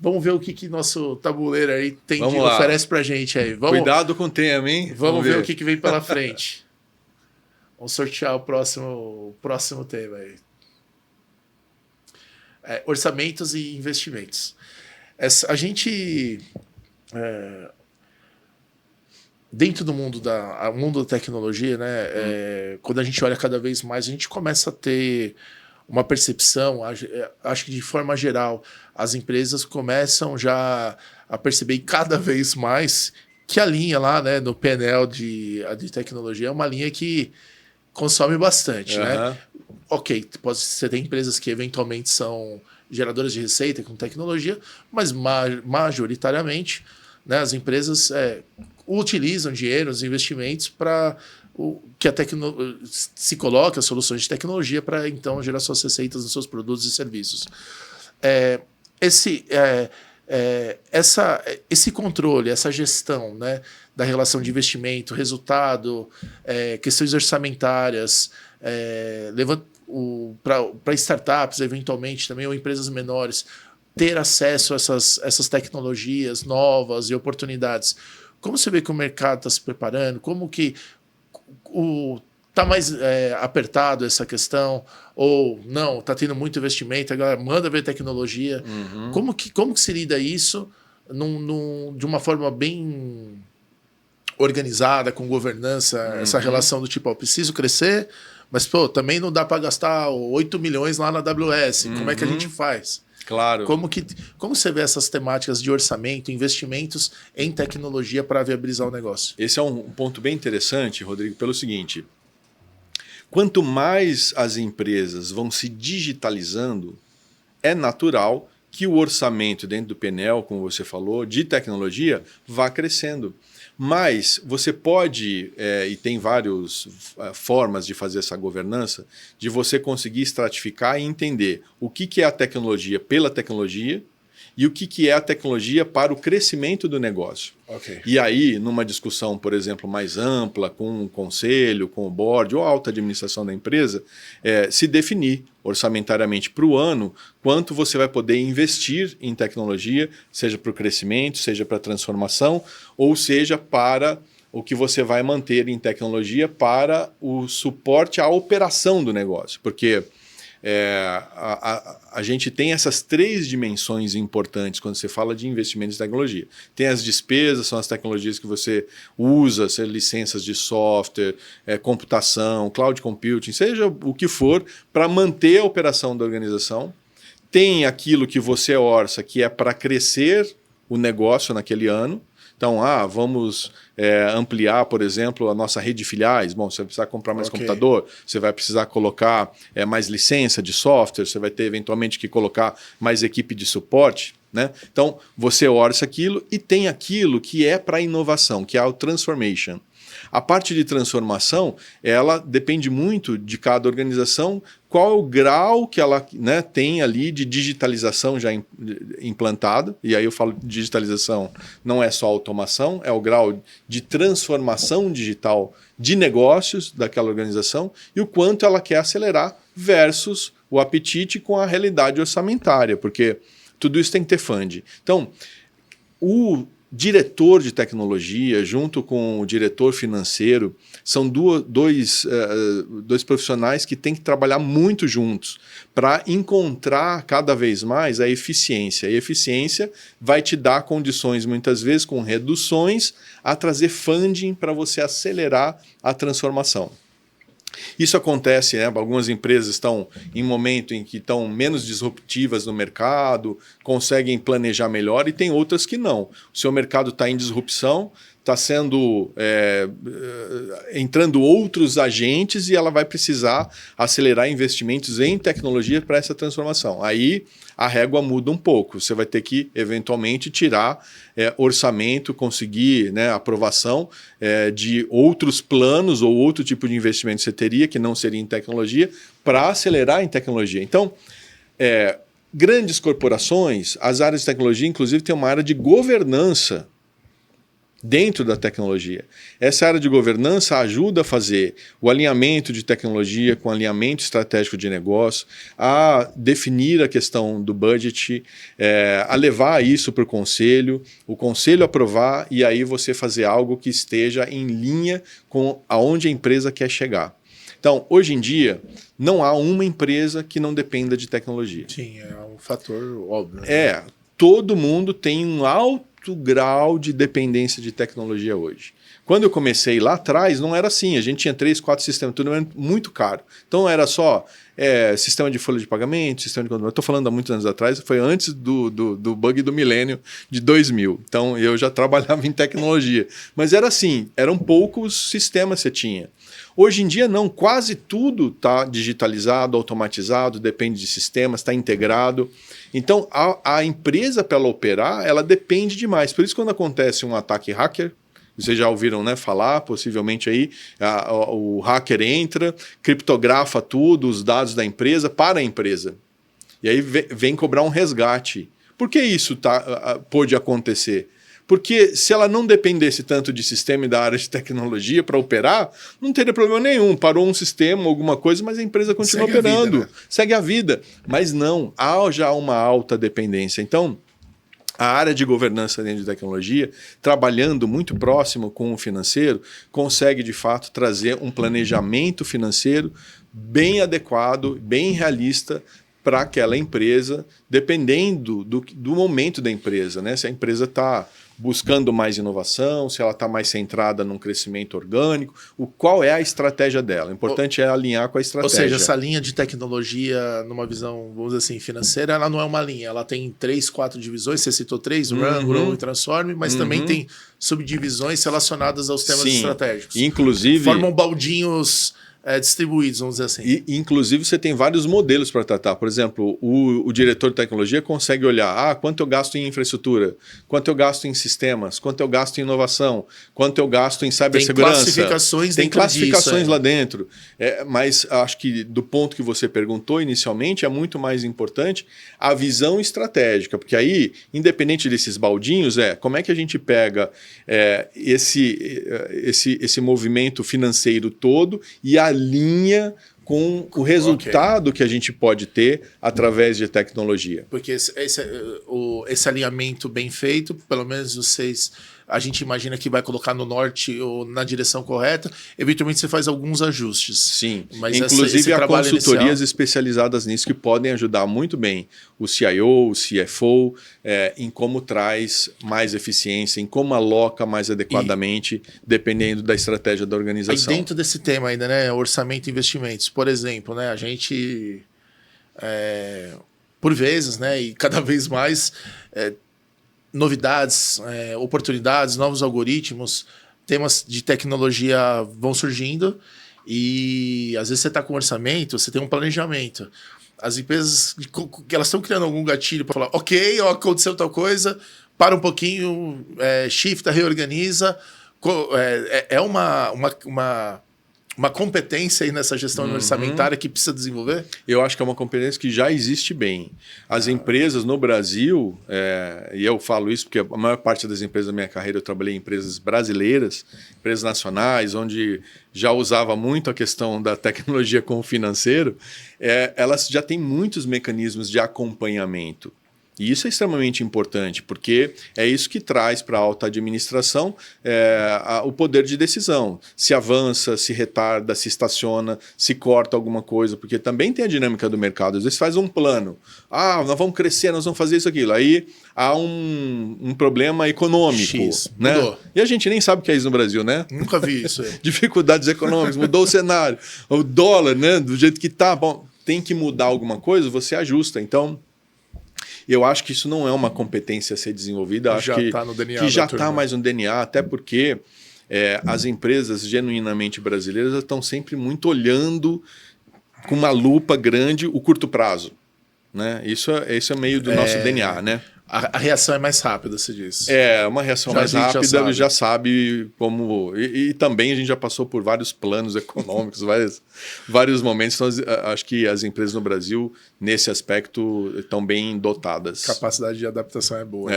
Vamos ver o que nosso tabuleiro aí tem Vamos de lá. oferece pra gente aí. Cuidado com o tema, hein? Vamos ver o que vem pela frente. Vamos sortear o próximo tema aí. Orçamentos e investimentos. A gente... dentro do mundo da tecnologia, né, quando a gente olha cada vez mais, a gente começa a ter uma percepção, acho que de forma geral, as empresas começam já a perceber cada vez mais que a linha lá, né, no painel de tecnologia é uma linha que consome bastante, né? Ok, você tem empresas que eventualmente são geradoras de receita com tecnologia, mas majoritariamente, né, as empresas utilizam dinheiro, os investimentos para que se coloque as soluções de tecnologia para então gerar suas receitas nos seus produtos e serviços. Esse controle, essa gestão, né, da relação de investimento, resultado, questões orçamentárias, para startups, eventualmente, também, ou empresas menores, ter acesso a essas tecnologias novas e oportunidades. Como você vê que o mercado está se preparando? Como que está mais apertado essa questão? Ou não, está tendo muito investimento, a galera manda ver tecnologia. Como que se lida isso de uma forma bem organizada, com governança, essa relação do tipo, preciso crescer, mas também não dá para gastar 8 milhões lá na AWS. Como é que a gente faz? Claro. Como você vê essas temáticas de orçamento, investimentos em tecnologia para viabilizar o negócio? Esse é um ponto bem interessante, Rodrigo, pelo seguinte: quanto mais as empresas vão se digitalizando, é natural que o orçamento dentro do painel, como você falou, de tecnologia, vá crescendo. Mas você pode, e tem várias formas de fazer essa governança, de você conseguir estratificar e entender o que é a tecnologia pela tecnologia e o que é a tecnologia para o crescimento do negócio. Okay. E aí, numa discussão, por exemplo, mais ampla, com o conselho, com o board ou a alta administração da empresa, se definir orçamentariamente para o ano quanto você vai poder investir em tecnologia, seja para o crescimento, seja para a transformação, ou seja para o que você vai manter em tecnologia para o suporte à operação do negócio. Porque a gente tem essas 3 dimensões importantes quando você fala de investimentos em tecnologia. Tem as despesas, são as tecnologias que você usa, seja licenças de software, computação, cloud computing, seja o que for, para manter a operação da organização. Tem aquilo que você orça, que é para crescer o negócio naquele ano. Então, vamos ampliar, por exemplo, a nossa rede de filiais. Bom, você vai precisar comprar mais computador, você vai precisar colocar mais licença de software, você vai ter eventualmente que colocar mais equipe de suporte, né? Então, você orça aquilo e tem aquilo que é para inovação, que é o transformation. A parte de transformação, ela depende muito de cada organização, qual é o grau que ela, né, tem ali de digitalização já implantada. E aí eu falo de digitalização, não é só automação, é o grau de transformação digital de negócios daquela organização e o quanto ela quer acelerar versus o apetite com a realidade orçamentária, porque tudo isso tem que ter funding. Então, o diretor de tecnologia, junto com o diretor financeiro, são dois profissionais que têm que trabalhar muito juntos para encontrar cada vez mais a eficiência. E a eficiência vai te dar condições, muitas vezes, com reduções, a trazer funding para você acelerar a transformação. Isso acontece, né? Algumas empresas estão em momento em que estão menos disruptivas no mercado, conseguem planejar melhor, e tem outras que não. O seu mercado está em disrupção, está sendo entrando outros agentes e ela vai precisar acelerar investimentos em tecnologia para essa transformação. Aí a régua muda um pouco. Você vai ter que, eventualmente, tirar orçamento, conseguir, né, aprovação de outros planos ou outro tipo de investimento que você teria, que não seria em tecnologia, para acelerar em tecnologia. Então, grandes corporações, as áreas de tecnologia, inclusive, têm uma área de governança dentro da tecnologia. Essa área de governança ajuda a fazer o alinhamento de tecnologia com alinhamento estratégico de negócio, a definir a questão do budget, a levar isso para o conselho aprovar e aí você fazer algo que esteja em linha com aonde a empresa quer chegar. Então, hoje em dia, não há uma empresa que não dependa de tecnologia. Sim, é um fator óbvio. Né? Todo mundo tem um alto grau de dependência de tecnologia hoje. Quando eu comecei lá atrás, não era assim. A gente tinha 3, 4 sistemas, tudo era muito caro. Então era só sistema de folha de pagamento, sistema de controle. Estou falando há muitos anos atrás, foi antes do bug do milênio de 2000. Então eu já trabalhava em tecnologia. Mas era assim, eram poucos sistemas que você tinha. Hoje em dia não, quase tudo está digitalizado, automatizado, depende de sistemas, está integrado. Então a empresa para ela operar, ela depende demais. Por isso quando acontece um ataque hacker, vocês já ouviram, né, falar, possivelmente aí, o hacker entra, criptografa tudo, os dados da empresa para a empresa. E aí vem cobrar um resgate. Por que isso pôde acontecer? Porque se ela não dependesse tanto de sistema e da área de tecnologia para operar, não teria problema nenhum. Parou um sistema, alguma coisa, mas a empresa continua operando. Vida, né? Segue a vida. Mas não, há já uma alta dependência. Então, a área de governança dentro de tecnologia, trabalhando muito próximo com o financeiro, consegue, de fato, trazer um planejamento financeiro bem adequado, bem realista para aquela empresa, dependendo do momento da empresa, né? Se a empresa está buscando mais inovação, se ela está mais centrada num crescimento orgânico, qual é a estratégia dela. O importante é alinhar com a estratégia. Ou seja, essa linha de tecnologia, numa visão, vamos dizer assim, financeira, ela não é uma linha, ela tem 3, 4 divisões, você citou 3, Run, Grow e Transform, mas também tem subdivisões relacionadas aos temas estratégicos. Inclusive... Formam baldinhos distribuídos, vamos dizer assim. E, inclusive, você tem vários modelos para tratar. Por exemplo, o diretor de tecnologia consegue olhar quanto eu gasto em infraestrutura, quanto eu gasto em sistemas, quanto eu gasto em inovação, quanto eu gasto em cibersegurança. Tem classificações lá dentro. Mas acho que do ponto que você perguntou inicialmente, é muito mais importante a visão estratégica, porque aí, independente desses baldinhos, como é que a gente pega esse movimento financeiro todo e alinha com o resultado que a gente pode ter através de tecnologia. Porque esse alinhamento bem feito, pelo menos a gente imagina que vai colocar no norte ou na direção correta, eventualmente você faz alguns ajustes. Sim, mas inclusive há consultorias especializadas nisso que podem ajudar muito bem o CIO, o CFO, em como traz mais eficiência, em como aloca mais adequadamente, dependendo da estratégia da organização. Aí dentro desse tema ainda, né, orçamento e investimentos, por exemplo, né, a gente, por vezes, né, e cada vez mais... novidades, oportunidades, novos algoritmos, temas de tecnologia vão surgindo e às vezes você está com orçamento, você tem um planejamento. As empresas elas estão criando algum gatilho para falar, ok, aconteceu tal coisa, para um pouquinho, shifta, reorganiza. É uma competência aí nessa gestão orçamentária que precisa desenvolver? Eu acho que é uma competência que já existe bem. As empresas no Brasil, e eu falo isso porque a maior parte das empresas da minha carreira eu trabalhei em empresas brasileiras, empresas nacionais, onde já usava muito a questão da tecnologia com o financeiro, elas já têm muitos mecanismos de acompanhamento. E isso é extremamente importante, porque é isso que traz para a alta administração o poder de decisão. Se avança, se retarda, se estaciona, se corta alguma coisa, porque também tem a dinâmica do mercado. Às vezes faz um plano. Nós vamos crescer, nós vamos fazer isso, aquilo. Aí há um problema econômico. Né? Mudou. E a gente nem sabe o que é isso no Brasil, né? Nunca vi isso. Dificuldades econômicas, mudou o cenário. O dólar, né, do jeito que está, bom, tem que mudar alguma coisa, você ajusta. Então... eu acho que isso não é uma competência a ser desenvolvida. Acho que já está mais no DNA, até porque as empresas genuinamente brasileiras estão sempre muito olhando com uma lupa grande o curto prazo. Né? Isso é meio do nosso DNA, né? A reação é mais rápida, se diz. Uma reação mais rápida, já sabe como... E também a gente já passou por vários planos econômicos, vários momentos. Então, acho que as empresas no Brasil, nesse aspecto, estão bem dotadas. Capacidade de adaptação é boa.